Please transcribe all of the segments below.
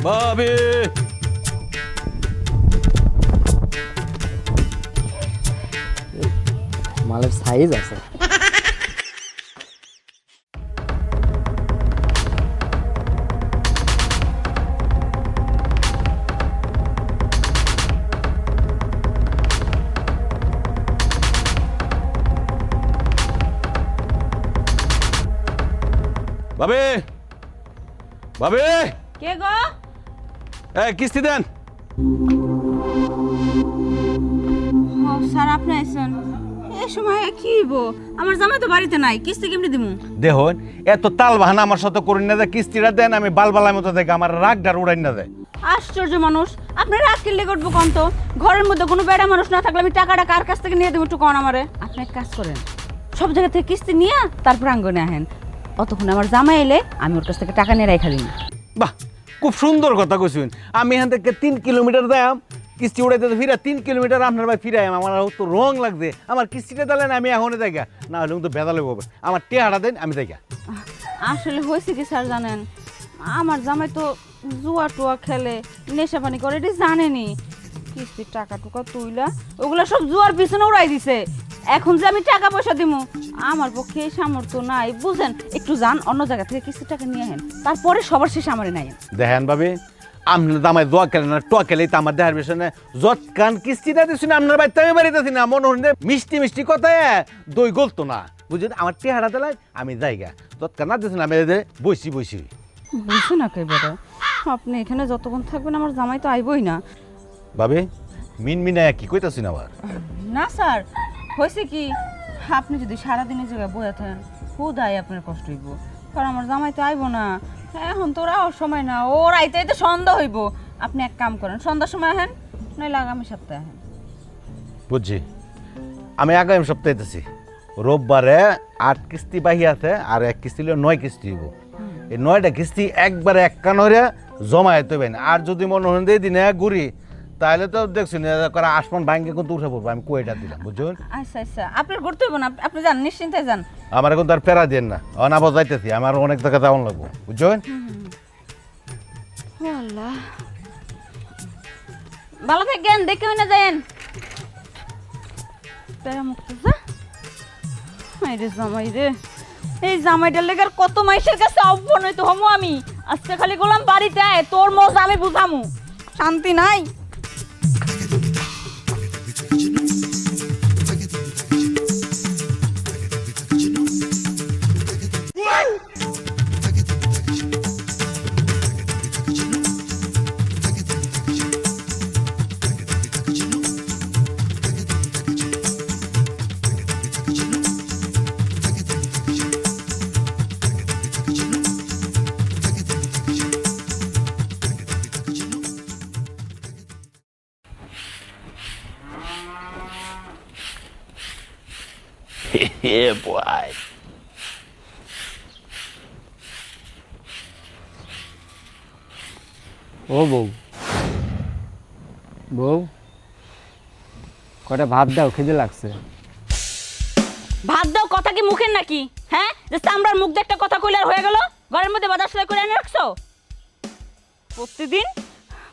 ভাবি মালের সাইজ আছে। ভাবি ভাবি কে গো? কিস্তি দেন। স্যার আপনি আইছেন এই সময় কি হইব? আমার জামাই তো বাড়িতে নাই, কিস্তি কেমনে দিমু? দেখুন এত তাল বাহানা আমার সাথে করুন না, যে কিস্তিটা দেন আমি বালবালার মতো দেখে আমার রাগডার উড়াই না দেয়। আশ্চর্য মানুষ, আপনার রাগ কিনলে করবো কোন? তো ঘরের মধ্যে কোনো বেড়া মানুষ না থাকলে আমি টাকাটা কার কাছ থেকে নিয়ে দেবো একটু কোন আমারে? আপনি এক কাজ করেন, সব জায়গা থেকে কিস্তি নিয়ে তারপর আঙ্গনে আহেন, অতক্ষণ আমার জামাই এলে আমি ওর কাছ থেকে টাকা নিয়ে রেখা দিই। বাহ, খুব সুন্দর কথা কইছেন। আমি এখান থেকে 3 কিলোমিটার দাম কিস্তি উড়াইতে ফিরা 3 কিলোমিটার আপনার ভাই ফিরাই আমার তো রং লাগছে। আমার কিস্তিটা দিলেন আমি এখনই দেখা, না হলে তো বেদালে হবে। আমার টেহাটা দেন আমি দেখা। আসলে হয়েছে কি স্যার জানেন, আমার জামাই তো জুয়া টুয়া খেলে, নেশা পানি করে, এটি জানেনি। কিস্তির টাকা টুকা তুইলা ওগুলা সব জুয়ার পিছনে উড়াই দিছে। এখন যে আমি টাকা পয়সা দিমু, আমার পক্ষে এই সামর্থ্য নাই, বুঝেন? একটু যান অন্য জায়গা থেকে কিস্তির টাকা নিয়ে আহেন, তারপরে সবার শেষে আমারে নাই। দেখেন ভাবি, আপনার দামায় দোয়া খেলেন না টোয়া খেলেই তো আমার দেহার বিষয় না। যত কান কিস্তিটা দিচ্ছি না আপনার বাড়িতে আমি বাড়িতেছি না, মনে হন মিষ্টি মিষ্টি কথায় দই গলতো না, বুঝলেন? আমার টেহারা দিলাই আমি যাইগা, যত কান না দিচ্ছি না আমি বসি বসি। বুঝছেন না কেবারে, আপনি এখানে যতক্ষণ থাকবেন আমার জামাই তো আইবই না। ভাবি মিনমিনা কি কইতাছি না আবার? না স্যার, হয়েছে কি, আপনি যদি সারাদিনের জায়গায় বয়ে থাকেন হুদাই আপনার কষ্ট হইব, কারণ আমার জামাই তো আইব না। এখন তো ওরাও সময় না, ওর আইতে আইতে সন্ধ্যা হইব। আপনি এক কাম করেন, সন্ধ্যার সময় আহেন, নইলে আগামী সপ্তাহে আহেন। বুঝছি, আমি আগামী সপ্তাহে দিতেছি। রোববারে 8 কিস্তি বাহি আছে, আর 1 কিস্তি 9 কিস্তি হইব। এই 9টা কিস্তি একবারে এক কান হইয়া জমাইতে হইবেন। আর যদি মনে হন দিয়ে দিনে ঘুরি, তাহলে তো দেখছি আসমান ভাঙ্গে কিন্তু উঠে পড়বো। আমি কইটা দিলাম, বুঝছেন? আচ্ছা আচ্ছা, আপনার ঘুরতে হইব না, আপনি যান, নিশ্চিন্তে যান। আমার এখন তো আর ফেরা দেন না, অনাবো যাইতেছি, আমার অনেক জায়গা যাওয়ান লাগবো, বুঝছেন? ভালো থাকেন, দেখে না যায়েন। প্যারা মুক্ত যা। রে জামাই রে, এই জামাইটার লেগে কত মাইসের কাছে অবনতি হমু আমি। আজকে খালি গোলাম বাড়িতে আয়, তোর মজা আমি বুঝামু, শান্তি নাই। Yeah, boy. ও বউ, বউ কটা ভাত দাও, খিদে লাগছে। ভাত দাও কথা কি মুখের নাকি? হ্যাঁ, যে চামড়ার মুখ দিয়ে একটা কথা কইলে আর হয়ে গেল? ঘরের মধ্যে বাজার সেলাই করে এনে রাখছো? প্রতিদিন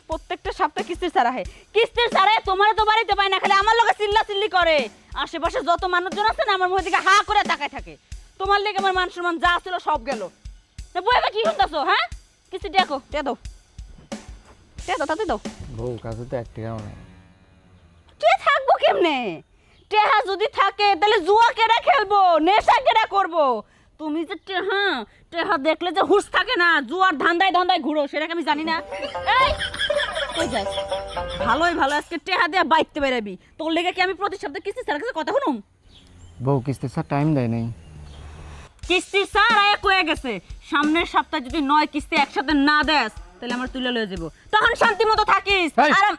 প্রত্যেকটা সপ্তাহে কিস্তির ছাড়া হয়, কিস্তির ছাড়ায় তোমার তো বাড়িতে পায় না, খালি আমার লোকে চিল্লা চিল্লি করে। আশেপাশে যত মানুষজন আছে না আমার মুখের দিকে হা করে তাকায় থাকে। তোমার লেগে আমার মান সম্মান যা ছিল সব গেল। বইবা কি শুনতেছো? হ্যাঁ, কিস্তি দেখো, তে দাও, তে দাও, তাতে দাও। বউ কাছে তো এক টাকাও নেই। কে থাকবো কেমনে? টেহা যদি থাকে তাহলে জুয়া কেডা খেলবো, নেশা কেডা করবো? তুমি যে টেহা টেহা দেখলে যে হুঁশ থাকে না, জুয়ার ধান্দায় ধান্দায় ঘুরো, সেটাকে আমি জানি না। এই কই যাস? ভালোই ভালো আজকে টেহা দিয়ে বাইতে বেরাবি। তোর লেগে কি আমি প্রতি সপ্তাহে কিস্তি স্যারের কাছে কথা শুনুম? বউ কিস্তি স্যার টাইম দেয় নাই। কিস্তি স্যার আয়া কয়ে গেছে সামনের সপ্তাহে যদি 9 কিস্তি একসাথে না দেস তাহলে আমার তুলে লয়ে যাবো, তখন শান্তি মতো থাকিস। আরাম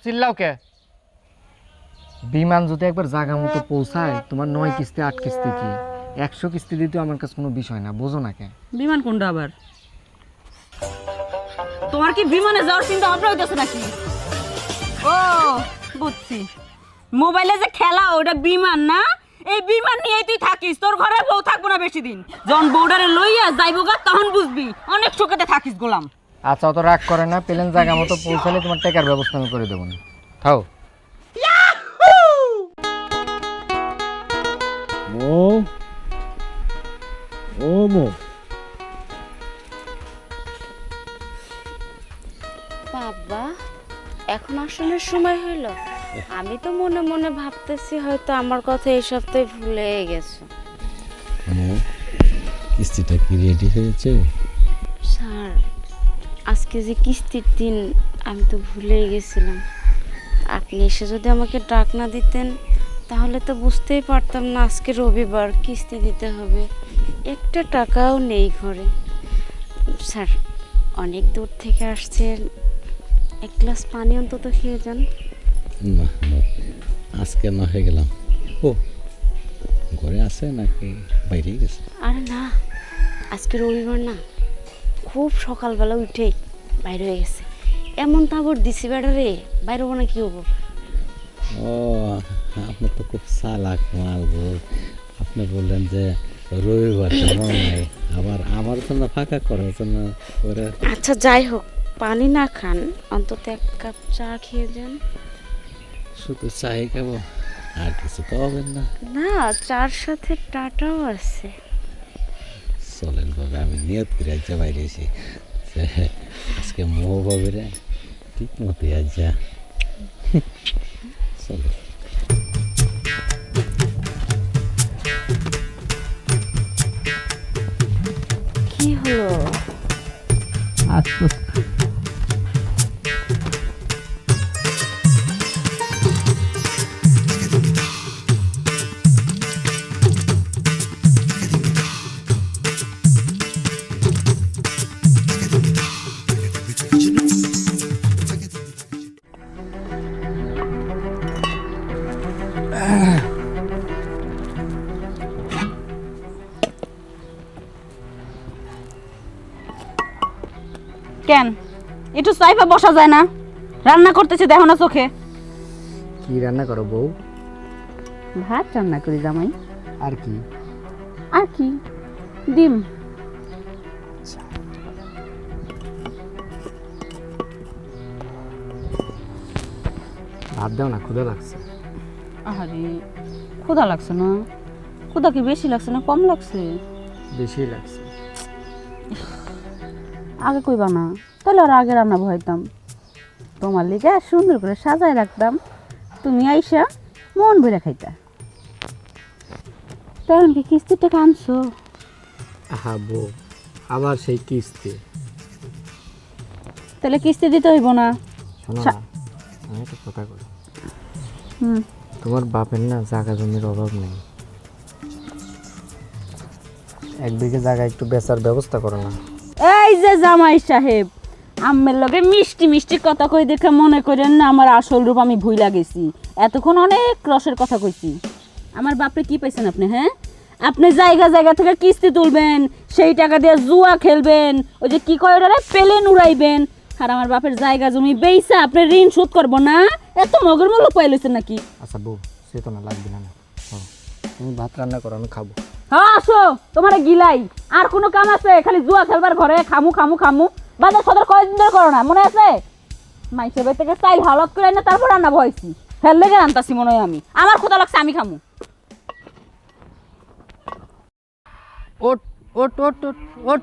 চিল্লাও কে? বিমান যদি একবার জায়গা মতো পৌঁছায়, তোমার 9 কিস্তি 8 কিস্তি কি 100 কিস্তি দিতে আমার কাছে কোনো বিষয় না, বোঝো না কে? বিমান কোনটা আবার? তোমার কি বিমানে যাওয়ার চিন্তা ভাবনা হইতেছে নাকি? ও বুঝছি, মোবাইলে যে খেলা ওটা বিমান না? এই বিমান নিয়েই তুই থাকিস, তোর ঘরে বউ থাকবো না বেশি দিন। যখন বউডারে লইয়া যাইবো গা তখন বুঝবি অনেক সুখেতে থাকিস গোলাম। আচ্ছা, অত রাগ করে না, প্লেন জায়গা মতো পৌঁছালে তোমার টাকার ব্যবস্থা আমি করে দেবো না। খাও। বাবা এখন আসলে সময় হলো? আমি তো মনে মনে ভাবতেছি হয়তো আমার কথা এই সপ্তাহে ভুলে গেছো। কিস্তিটা কি রেডি হয়েছে? স্যার আজকে যে কিস্তির দিন আমি তো ভুলেই গেছিলাম। আপনি এসে যদি আমাকে ডাক না দিতেন তাহলে তো বুঝতেই পারতাম না আজকে রবিবার কিস্তি দিতে হবে। একটা টাকাও নেই ঘরে। স্যার অনেক দূর থেকে আসছেন, এক গ্লাস পানি অন্তত খেয়ে যান। না আজকে না হয়ে গেলাম। ও ঘরে আছে নাকি বাইরে গেছে? আরে না, আজকে রবিবার না, খুব সকালবেলা উঠেই বাইরে হয়ে গেছে। এমন তাবর দিছি বেড়ারে, বাইরে হবো না কি হবো? ও আপনার তো খুব চালাক মাল গো। আপনি বললেন যে রবিবার নাই, আবার আমার জন্য ফাঁকা করার জন্য করে। আচ্ছা যাই হোক, পানি না খান, অন্তত এক কাপ চা খেয়ে যান। শুধু চাই খাবো, আর কিছু পাবেন না? না, চার সাথে টাটাও আছে। চলেন বাবা, আমি নিয়ত করে আজকে বাইরে এসে আজকে মো বাবুরে ঠিক মতো আজা চলো। কি হলো? আচ্ছা কেন একটু সাইফা বসা যায় না? রান্না করতেছে দেখো না চোখে। কি রান্না করো বউ? ভাত রান্না করি জামাই। আর কি? আর কি? ডিম। ভাত দাও না, ক্ষুধা লাগছে। আরে ক্ষুধা লাগছে না? ক্ষুধা কি বেশি লাগছে না কম লাগছে? বেশি লাগছে। আগে কইবা না, তাহলে আর আগে রান্না বহাইতাম। তোমার লিগে সুন্দর করে সাজায় রাখতাম, তুমি আইসা মন ভরে খাইতা। তখন কি কিস্তির টাকা আনছো? হ্যাঁ বউ, আবার সেই কিস্তি। তাহলে কিস্তি দিতে হইব না? শোনো সা- না, আমি একটা কথা করি। হুম, তোমার বাপের না জায়গা জমির অভাব নেই, এক বিঘে জায়গা একটু বেচার ব্যবস্থা করো না। এই যে জামাই সাহেব, আম্মের লগে মিষ্টি মিষ্টি কথা কই দেখে মনে করেন না আমার আসল রূপ আমি ভুইলা গেছি। এতক্ষণ অনেক রসের কথা কইছি। আমার বাপরে কি পাইছেন আপনি? হ্যাঁ, আপনি জায়গা জায়গা থেকে কিস্তি তুলবেন, সেই টাকা দিয়ে জুয়া খেলবেন, ওই যে কি কয় ওরা প্লেন উড়াইবেন, আর আমার বাপের জায়গা জমি বেইসা আপনি ঋণ শোধ করবো না? এত মগের মূল্য পাইলেছেন নাকি? আচ্ছা বউ, সে তো না লাগবে না। তুমি ভাত রান্না করো, আমি খাবো। হ্যাঁ আসো, তোমার গিলাই। আর কোনো কাম আছে? খালি জুয়া খেলবার ঘরে খামু খামু খামু। বাজার সদর কয়দিন ধরে করো না, মনে আছে? মাইসের বাড়ি থেকে চাইল হালত করে না তারপর রান্না বহাইছি। ফেল লেগে রান্তাছি মনে হয় আমি। আমার ক্ষুধা লাগছে, আমি খামু। ওট ওট ওট ওট ওট।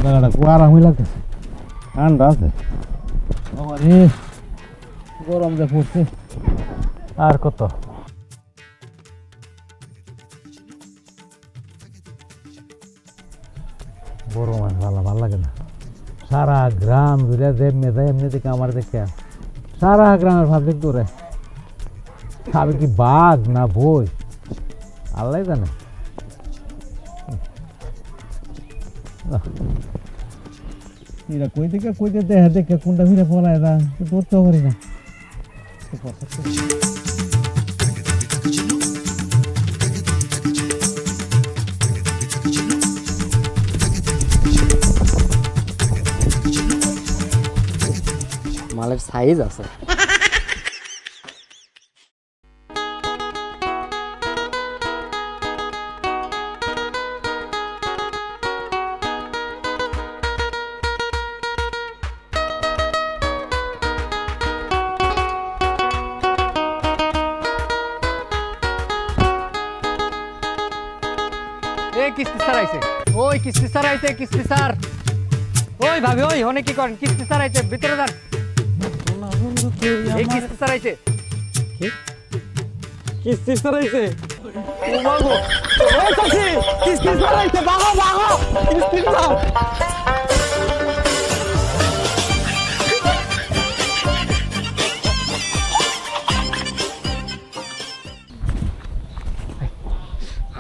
জায়গাটা খুব আরামই লাগতেছে, ঠান্ডা আছে। বাবারে গরম যে পড়ছে, আর কত। গরম আর ভালো লাগে না। সারা গ্রাম ঘুরে যে মেজায় এমনি দেখে আমার দেখে সারা গ্রামের পাবলিক দৌড়ে। আমি কি বাঘ না বই আল্লাহ জানে। এরা কই থেকে দেখা দেখে কোনটা ফিরে পড়ায় না ধরতে পারি না। মালের সাইজ আছে। কিস্তি স্যার আইছে, ওই কিস্তি স্যার আইছে, কিস্তি স্যার। ওই ভাবি, ওই হনে কি করেন? কিস্তি স্যার আইছে, ভিতরে যান। এই কিস্তি স্যার আইছে, কিস্তি স্যার আইছে। ও বাবু, ও চাচি, কিস্তি স্যার আইছে, বাগো বাগো, কিস্তি স্যার।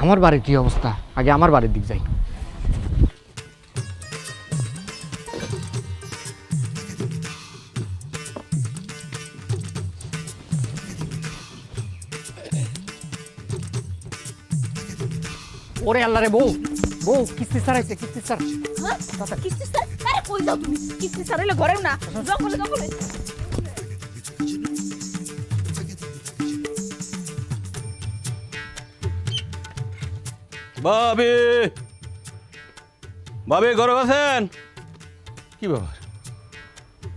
আমার বাড়ির কি অবস্থা? আগে আমার বাড়ির দিক যাই। ওরে আল্লাহ রে, বউ বউ, কিস্তি স্যার আইছে, কিস্তি স্যার। কিস্তি স্যার? আরে কই যাও তুমি? কিস্তি স্যার এলে ঘরেও না, জঙ্গলে জঙ্গলে। ভাবি, ভাবি ঘরে আছেন? কি ব্যাপার,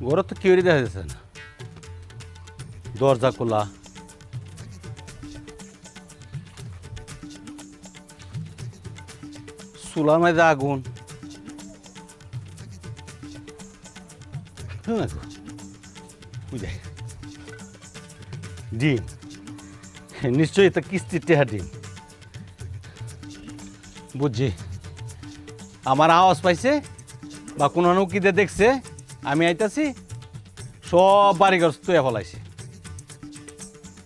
ঘরে তো কেউই দেখা যাচ্ছে না, দরজা খোলা। চুলার মধ্যে আগুন। ডিম, নিশ্চয়ই এটা কিস্তির টেহা ডিম। বুঝছি, আমার আওয়াজ পাইছে বা কোনো নৌকিতে দেখছে আমি আইতাছি, সব বাড়িঘর তুই ফলাইছে।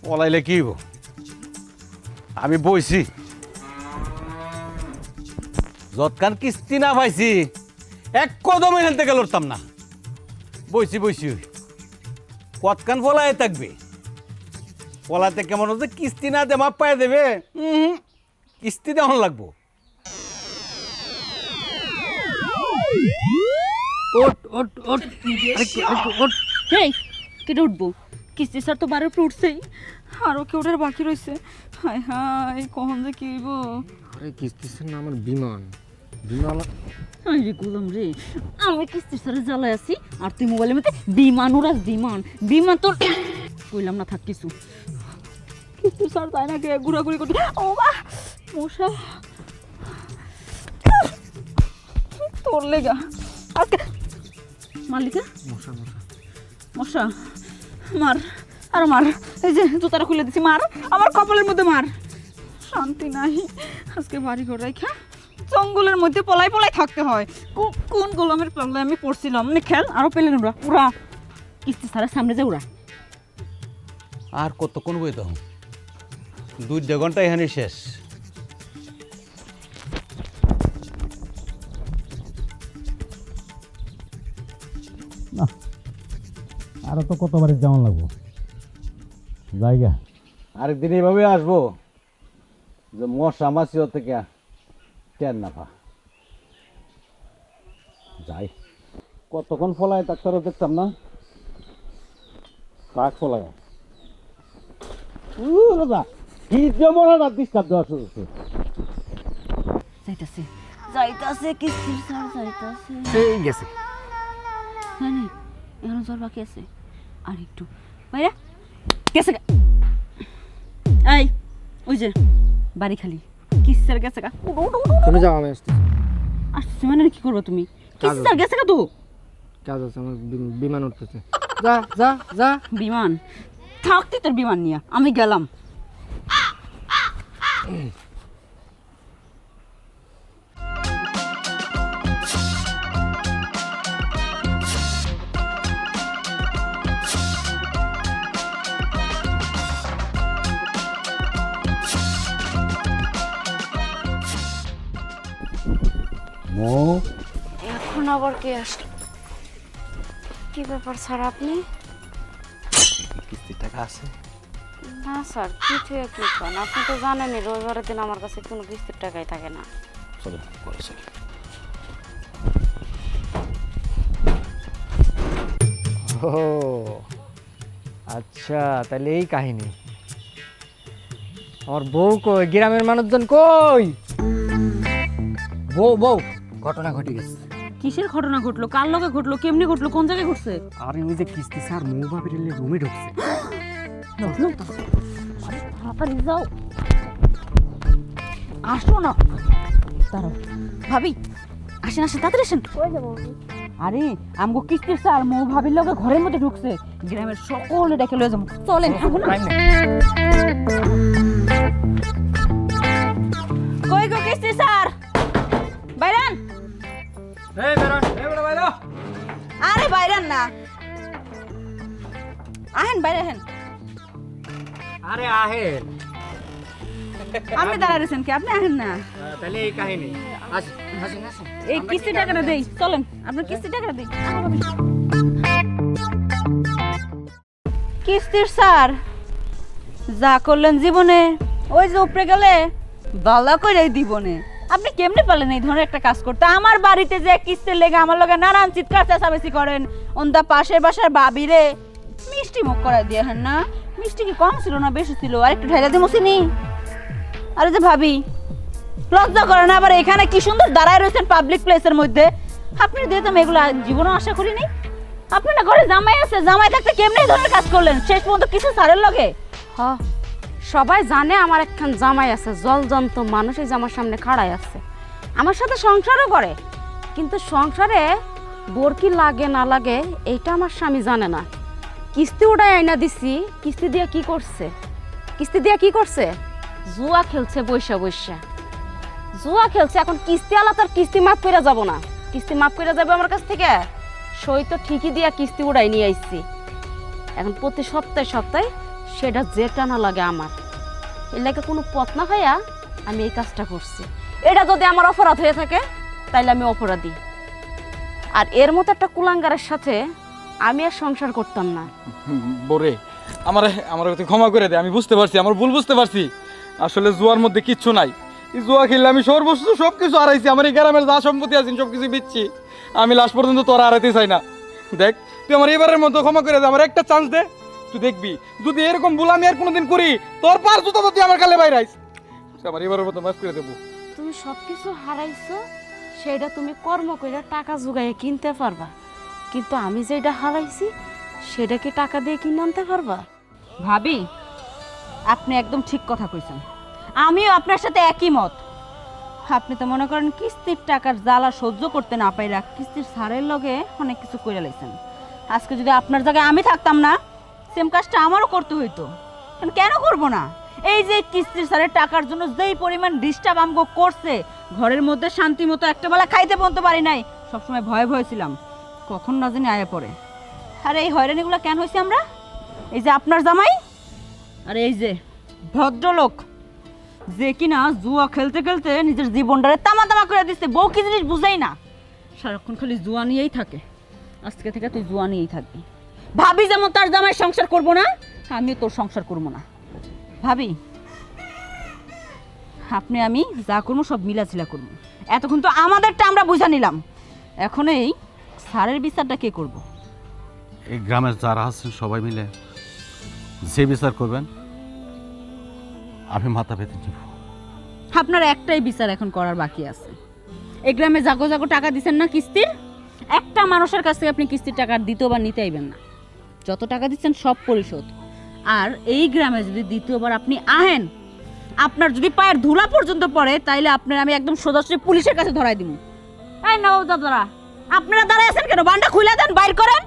ফলাইলে কি হইব? আমি বইছি, যৎকান কিস্তি না পাইছি এক কদম এখান থেকে লড়তাম না। বইছি বইছি, কতকান ফলাই থাকবে? ফলাতে কেমন হচ্ছে, কিস্তি না দে মাপ পাই দেবে। কিস্তি দেওয়ান লাগবো। ওট ওট ওট, ওট। এই কেটে উঠবো? কিস্তি স্যার তো বারে উঠছেই, আরও কেউ ওটার বাকি রয়েছে। হায় হায়, কখন যে কি হইব? আরে কিস্তি স্যার না, আমার বিমান। বিমান আরে গোলাম রে, আমি কিস্তি স্যারের জ্বালায় আছি আর তুই মোবাইলের মধ্যে বিমান উড়াস। বিমান বিমান তোর কইলাম না, থাক কিছু। কিস্তি স্যার তাই না কে ঘোরাঘুরি করতে। ও মা, মশা তোর লেগা আজকে মালিকা। মশা মশা মশা মার, আর মার। এই যে জুতাটা খুলে দিছি, মার আমার কপালের মধ্যে মার। শান্তি নাই আজকে, বাড়ি ঘর রাইখা জঙ্গলের মধ্যে পলাই পলাই থাকতে হয়। কোন গোলামের পাল্লা আমি পড়ছিলাম? খেল আরো পেলেন ওরা। উড়া কিস্তি স্যারের সামনে যে উড়া। আর কতক্ষণ বই তখন? 2 ঘন্টা এখানে শেষ। আরো তো কতবারই যেমন লাগবো জায়গা। আরেকদিন এইভাবে আসবো যে মশা মাছি থেকে টেন না পা যাই। কতক্ষণ ফলায় ডাক্তারও দেখতাম না, কাক ফলায়। ডিস্টার্ব দেওয়া শুরু করছে। যাইতাছে যাইতাছে কিস্তির স্যার যাইতাছে। এই গেছে। না না, এখনো জ্বর বাকি আছে, আর একটু বাইরে গেছে গা। এই ওই যে বাড়ি খালি, কিস্তি স্যার গেছে গা। তুমি যাও, আমি আসছি। আসছে মানে কি করবো তুমি? কিস্তি স্যার গেছে গা তো। কাজ আছে আমার, বিমান উঠতেছে। যা যা যা। বিমান থাকতে তোর বিমান নিয়ে আমি গেলাম। এখন আবার কে আসলো? কি ব্যাপার স্যার আপনি? কিস্তির টাকা আছে? না স্যার, কিছু কি করেন? আপনি তো জানেনই রবিবারের দিন আমার কাছে কোনো কিস্তির টাকাই থাকে না। চলো করে চলো। ও আচ্ছা, তাহলে এই কাহিনী। আমার বউ কই? গ্রামের মানুষজন কই? বউ বউ, ঘটনা ঘটে গেছে। কিসের ঘটনা ঘটলো? কার লগে ঘটলো? কেমনি ঘটলো? কোন জায়গায় ঘটছে? আরে ওই যে কিস্তি স্যার মৌ ভাবির রুমে ঢুকছে। তাড়াতাড়ি যাও, আসো না। দাঁড়াও ভাবি, আসেন আসেন, তাড়াতাড়ি আসেন। আরে আমগো কিস্তির স্যার মৌ ভাবির লগে ঘরের মধ্যে ঢুকছে। গ্রামের সকলে ডেকে লয়ে যাবো, চলেন। কই গো কিস্তির স্যার, বাইরান। আরে বাইরান না, আহেন বাইরে আহেন। আরে আহেন, আপনি দাঁড়াইছেন কি? আপনি আহেন না। তাহলে এই কাহিনী। আসেন আসেন আসেন। এই কিস্তি টাকাটা দেই, চলেন। আপনার কিস্তি টাকাটা দেই। কিস্তির স্যার যা করলেন জীবনে, ওই যে উপরে গেলে বালা করে দিবনে। আপনি কেমনে পারলেন এই ধরনের একটা কাজ করতে? আমার বাড়িতে যে কিস্তির লেগে আমার লগে নানান চিৎকার চেঁচামেচি করেন। ওন্দা পাশের বাসার বাবিরে মিষ্টি মুখ করাই দিয়ে হেন না। মিষ্টি কি কম ছিল না বেশি ছিল? আর একটু ঢেলে দিয়ে মুছিনি। আরে যে ভাবি, লজ্জা করে না? আবার এখানে কি সুন্দর দাঁড়ায় রয়েছেন পাবলিক প্লেসের মধ্যে। আপনি দিতাম এগুলো জীবনও আশা করিনি। আপনি না ঘরে জামাই আছে, জামাই থাকতে কেমনে এই ধরনের কাজ করলেন শেষ পর্যন্ত কিছু সারের লগে? হ, সবাই জানে আমার একখান জামাই আছে, জলজন্ত মানুষ এই জামার সামনে খাড়াই আছে, আমার সাথে সংসারও করে। কিন্তু সংসারে বোর কি লাগে না লাগে এইটা আমার স্বামী জানে না। কিস্তি উড়াই আইনা দিছি, কিস্তি দিয়ে কি করছে? কিস্তি দিয়ে কি করছে? জুয়া খেলছে বৈশা বৈশা, জুয়া খেলছে। এখন কিস্তি আলা তার কিস্তি মাফ করে যাব না? কিস্তি মাফ করে যাবে আমার কাছ থেকে? সই তো ঠিকই দিয়া কিস্তি উড়াই নিয়ে আইছি। এখন প্রতি সপ্তাহে সপ্তাহে সেটা যেটা না লাগে আমার, এর লাগে কোনো পথ না হইয়া আমি এই কাজটা করছি। এটা যদি আমার অপরাধ হয়ে থাকে তাইলে আমি অপরাধী। আর এর মতো একটা কুলাঙ্গারের সাথে আমি আর সংসার করতাম না। বরে আমার আমার তুই ক্ষমা করে দে, আমি বুঝতে পারছি, আমার ভুল বুঝতে পারছি। আসলে জুয়ার মধ্যে কিচ্ছু নাই। এই জুয়া খেললে আমি সর্বস্ব সব কিছু হারাইছি। আমার এই গ্রামের যা সম্পত্তি আছে সব কিছু বিচ্ছি। আমি লাস্ট পর্যন্ত তোরা হারাইতে চাই না। দেখ, তুই আমার এবারের মতো ক্ষমা করে দে, আমার একটা চান্স দে। তুই দেখবি যদি এরকম ভুল আমি আর কোনোদিন করি, তোর পার জুতো তুই আমার কালে বাইরে আইস। আমার এবারের মতো মাফ করে দেবো। তুমি সবকিছু হারাইছো, সেটা তুমি কর্ম করে টাকা জোগাইয়ে কিনতে পারবা। কিন্তু আমি যেটা হারাইছি সেটা কি টাকা দিয়ে কিনে আনতে পারবা? ভাবি, আপনি একদম ঠিক কথা কইছেন। আমিও আপনার সাথে একই মত। আপনি তো মনে করেন কিস্তির টাকার জ্বালা সহ্য করতে না পাইরা কিস্তির সারের লগে অনেক কিছু করে লাইছেন। আজকে যদি আপনার জায়গায় আমি থাকতাম না, সেম কাজটা আমারও করতে হইতো। কেন করব না? এই যে কিস্তির সারের টাকার জন্য যেই পরিমাণ ডিস্টার্ব আমগো করছে, ঘরের মধ্যে শান্তি মতো একটা বেলা খাইতে বলতে পারি নাই। সবসময় ভয়ে ভয়ে ছিলাম কখন না জানি আয়া পড়ে। আর এই হয়রানিগুলো কেন হয়েছে আমরা? এই যে আপনার জামাই আর এই যে ভদ্রলোক, যে কিনা জুয়া খেলতে খেলতে নিজের জীবনটারে তামা তামা করে দিচ্ছে। বউ কি জিনিস বুঝাই না, সারাক্ষণ খালি জুয়া নিয়েই থাকে। আজকে থেকে তুই জুয়া নিয়েই থাকবি। ভাবি যেমন তার জামাই সংসার করব না, আমিও তোর সংসার করব না। ভাবি, আপনি আমি যা করবো সব মিলাছিলা করবো। এতক্ষণ তো আমাদেরটা আমরা বুঝা নিলাম, এখন এই সারের বিচারটা কে করব? এই গ্রামের যারা আছেন সবাই মিলে যে বিচার করবেন আমি মাথা পেতে নিব। আপনার একটাই বিচার এখন করার বাকি আছে। এই গ্রামে জাগো জাগো টাকা দিচ্ছেন না কিস্তির, একটা মানুষের কাছ থেকে আপনি কিস্তির টাকা দ্বিতীয়বার নিতে আইবেন না। যত টাকা দিচ্ছেন সব পরিশোধ। আর এই গ্রামে যদি দ্বিতীয়বার আপনি আহেন, আপনার যদি পায়ের ধুলা পর্যন্ত পড়ে, তাইলে আপনার আমি একদম সোজাসুজি পুলিশের কাছে ধরাই দিব। এই নাও দাদারা, আপনারা দাঁড়ায় আছেন কেন? বান্ডা খুলে দেন, বাইর করেন।